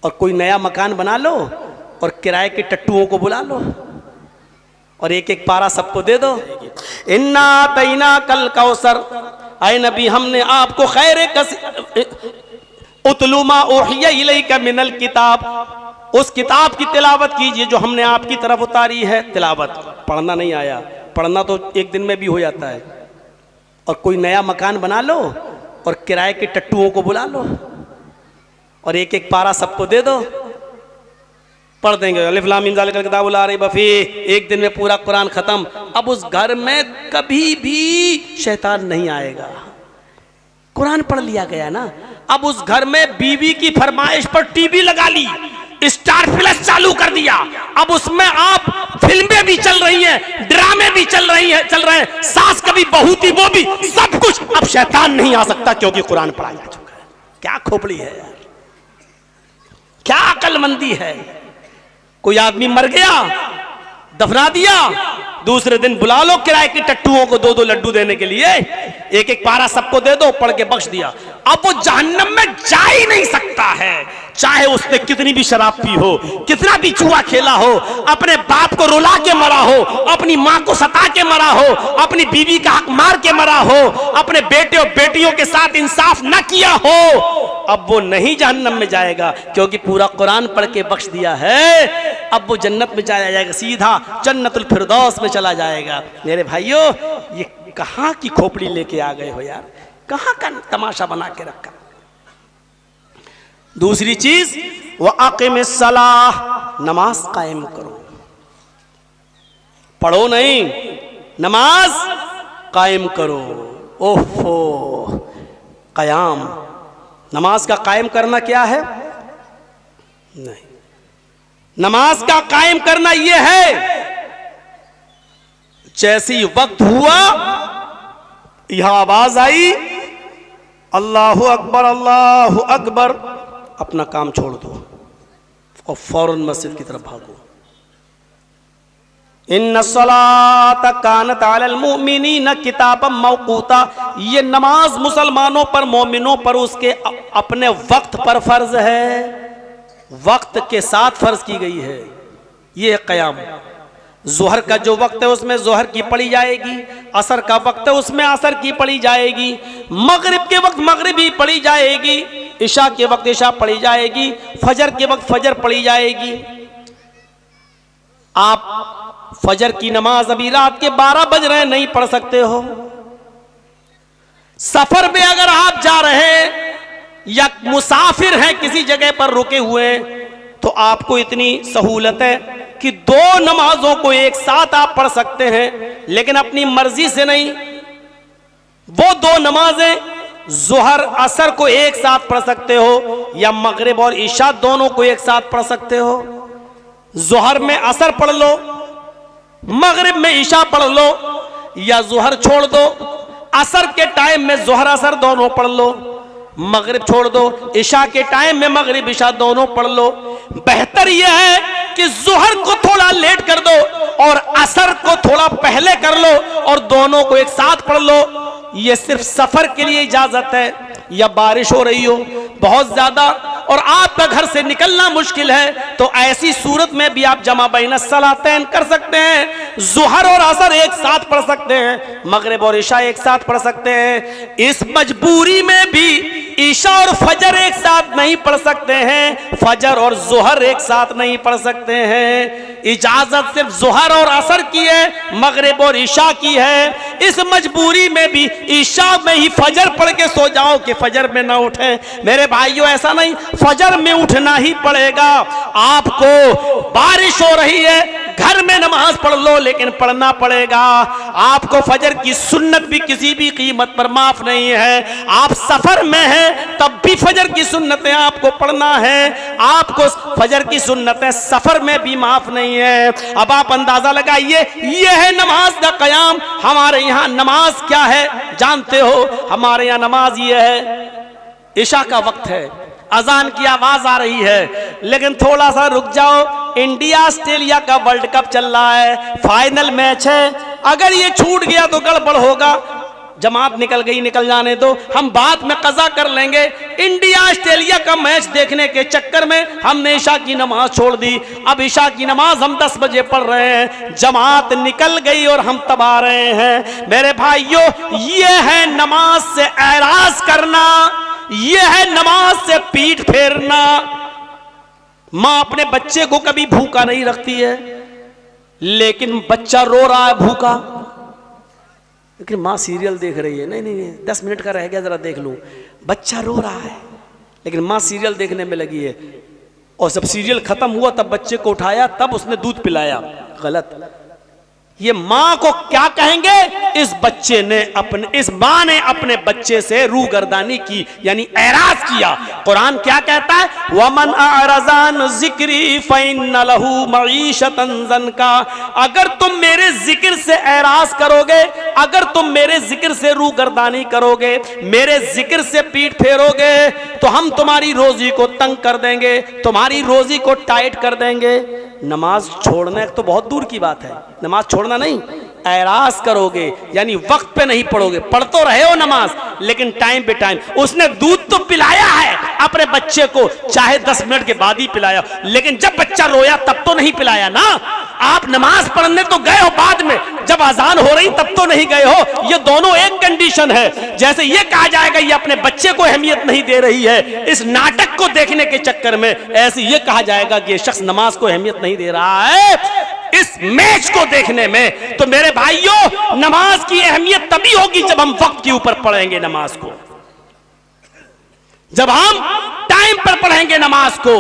और कोई नया मकान बना लो और किराए के टट्टुओं को बुला लो और एक एक पारा सबको दे दो। इन्ना तैना कल कौसर, ऐ नबी हमने आपको खैर उतलुमा ओहिया इलैका मिनल किताब, उस किताब की तिलावत कीजिए जो हमने आपकी तरफ उतारी है। तिलावत पढ़ना नहीं आया, पढ़ना तो एक दिन में भी हो जाता है। और कोई नया मकान बना लो और किराए के टट्टुओं को बुला लो और एक एक पारा सबको दे दो, पढ़ देंगे। अलिफ लाम मीम ज़ालिकल किताबु ला रैब फीह, एक दिन में पूरा कुरान खत्म। अब उस घर में कभी भी शैतान नहीं आएगा, कुरान पढ़ लिया गया ना। अब उस घर में बीवी की फरमाइश पर टीवी लगा ली, स्टार प्लस चालू कर दिया, अब उसमें आप फिल्में भी चल रही हैं, ड्रामे भी चल रहे हैं, सास कभी बहू थी वो भी, सब कुछ। अब शैतान नहीं आ सकता क्योंकि कुरान पढ़ा जा चुका है। क्या खोपड़ी है यार, क्या अकलमंदी है। कोई आदमी मर गया, दफना दिया, दूसरे दिन बुला लो किराए के टट्टुओं को 2-2 लड्डू देने के लिए, एक एक पारा सबको दे दो, पढ़ के बख्श दिया। अब वो जहन्नम में जा ही नहीं सकता है, चाहे उसने कितनी भी शराब पी हो, कितना भी जुआ खेला हो, अपने बाप को रुला के मरा हो, अपनी माँ को सता के मरा हो, अपनी बीवी का हक मार के मरा हो, अपने बेटे और बेटियों के साथ इंसाफ न किया हो, अब वो नहीं जहन्नम में जाएगा क्योंकि पूरा कुरान पढ़ के बख्श दिया है। अब वो जन्नत में चला जाएगा, सीधा जन्नतुल फिरदौस में चला जाएगा। मेरे भाइयों, ये कहाँ की खोपड़ी लेके आ गए हो यार, कहाँ का तमाशा बना के रखा। दूसरी चीज, व अक़िमिस्सलाह, नमाज कायम करो, पढ़ो नहीं, नमाज कायम करो। ओहो, कयाम, नमाज का कायम करना क्या है? नहीं, नमाज का कायम करना यह है, जैसी वक्त हुआ यहां आवाज आई अल्लाहु अकबर अल्लाहु अकबर, अपना काम छोड़ दो और फौरन मस्जिद की तरफ भागो। इन्ना सलात कानत अलल मुमिनीन किताबम मौकूता, ये नमाज मुसलमानों पर, मोमिनों पर उसके अपने वक्त पर फर्ज है, वक्त के साथ फर्ज की गई है। ये कयाम, जोहर का जो वक्त है उसमें जोहर की पढ़ी जाएगी, असर का वक्त है उसमें असर की पढ़ी जाएगी, मगरिब के वक्त मगरिबी पढ़ी जाएगी, इशा के वक्त इशा पढ़ी जाएगी, फजर के वक्त फजर पढ़ी जाएगी। आप फजर की नमाज अभी रात के 12 बज रहे नहीं पढ़ सकते हो। सफर में अगर आप जा रहे हैं या मुसाफिर हैं, किसी जगह पर रुके हुए हैं, तो आपको इतनी सहूलत है कि 2 नमाजों को एक साथ आप पढ़ सकते हैं, लेकिन अपनी मर्जी से नहीं। वो 2 नमाजें जोहर असर को एक साथ पढ़ सकते हो या मगरिब और इशा दोनों को एक साथ पढ़ सकते हो। जोहर में असर पढ़ लो, मगरिब में इशा पढ़ लो, या जोहर छोड़ दो, असर के टाइम में जोहर असर दोनों पढ़ लो, मगरिब छोड़ दो, इशा के टाइम में मगरिब इशा दोनों पढ़ लो। बेहतर यह है कि जोहर को थोड़ा लेट कर दो और असर को थोड़ा पहले कर लो और दोनों को एक साथ पढ़ लो। यह सिर्फ सफर के लिए इजाजत है, या बारिश हो रही हो बहुत ज्यादा और आपका घर से निकलना मुश्किल है, तो ऐसी सूरत में भी आप जमा बैन सलातैन कर सकते हैं। जोहर और असर एक साथ पढ़ सकते हैं, मगरिब और इशा एक साथ पढ़ सकते हैं। इस मजबूरी में भी इशा और फजर एक साथ नहीं पढ़ सकते हैं, फजर और जोहर एक साथ नहीं पढ़ सकते हैं। इजाजत सिर्फ जोहर और असर की है, मगरिब और इशा की है। इस मजबूरी में भी इशा में ही फजर पढ़ के सो जाओ कि फजर में ना उठे। मेरे भाइयों, ऐसा नहीं, फजर में उठना ही पड़ेगा आपको। बारिश हो रही है, घर में नमाज पढ़ लो, लेकिन पढ़ना पड़ेगा आपको। फजर की सुन्नत भी किसी भी कीमत पर माफ नहीं है। आप सफर में हैं तब भी फजर की सुन्नतें आपको पढ़ना है, आपको फजर की सुन्नतें सफर में भी माफ नहीं है। अब आप अंदाजा लगाइए, यह है नमाज का कयाम। हमारे यहाँ नमाज क्या है जानते हो? हमारे यहाँ नमाज ये है, इशा का वक्त है, अजान की आवाज आ रही है, लेकिन थोड़ा सा रुक जाओ, इंडिया ऑस्ट्रेलिया का वर्ल्ड कप चल रहा है, फाइनल मैच है, अगर ये छूट गया तो गड़बड़ होगा। जमात निकल गई, निकल जाने दो, हम बाद में कज़ा कर लेंगे। इंडिया ऑस्ट्रेलिया का मैच देखने के चक्कर में हमने ईशा की नमाज छोड़ दी। अब ईशा की नमाज हम 10 बजे पढ़ रहे हैं, जमात निकल गई और हम तब आ रहे हैं। मेरे भाइयों, ये है नमाज से एराज करना, ये है नमाज से पीठ फेरना। मां अपने बच्चे को कभी भूखा नहीं रखती है, लेकिन बच्चा रो रहा है भूखा, लेकिन माँ सीरियल देख रही है, नहीं नहीं नहीं 10 मिनट का रह गया जरा देख लूं। बच्चा रो रहा है लेकिन माँ सीरियल देखने में लगी है, और जब सीरियल खत्म हुआ तब बच्चे को उठाया, तब उसने दूध पिलाया। गलत। ये माँ को क्या कहेंगे? इस बच्चे ने इस माँ ने अपने बच्चे से रूगर्दानी की, यानी एराज किया। कुरान क्या कहता है? वमन अरज़ान ज़िक्री फ़इन्न लहू मईशतन ज़नका। अगर तुम मेरे जिक्र से एराज करोगे, अगर तुम मेरे जिक्र से रूगर्दानी करोगे, मेरे जिक्र से पीठ फेरोगे, तो हम तुम्हारी रोजी को तंग कर देंगे, तुम्हारी रोजी को टाइट कर देंगे। नमाज छोड़ने तो बहुत दूर की बात है, नमाज छोड़ना नहीं, एराज करोगे यानी वक्त पे नहीं पढ़ोगे। पढ़ तो रहे हो नमाज, लेकिन टाइम पे टाइम। उसने दूध तो पिलाया है अपने बच्चे को, चाहे 10 मिनट के बाद ही पिलाया, लेकिन जब बच्चा रोया तब तो नहीं पिलाया ना। आप नमाज पढ़ने तो गए हो बाद में, जब अजान हो रही तब तो नहीं गए हो। ये दोनों एक कंडीशन है। जैसे ये कहा जाएगा ये अपने बच्चे को अहमियत नहीं दे रही है इस नाटक को देखने के चक्कर में, ऐसे ये कहा जाएगा कि ये शख्स नमाज को अहमियत नहीं दे रहा है इस मैच को देखने में। तो मेरे भाइयों, नमाज की अहमियत तभी होगी जब हम वक्त के ऊपर पढ़ेंगे नमाज को, जब हम टाइम पर पढ़ेंगे नमाज को।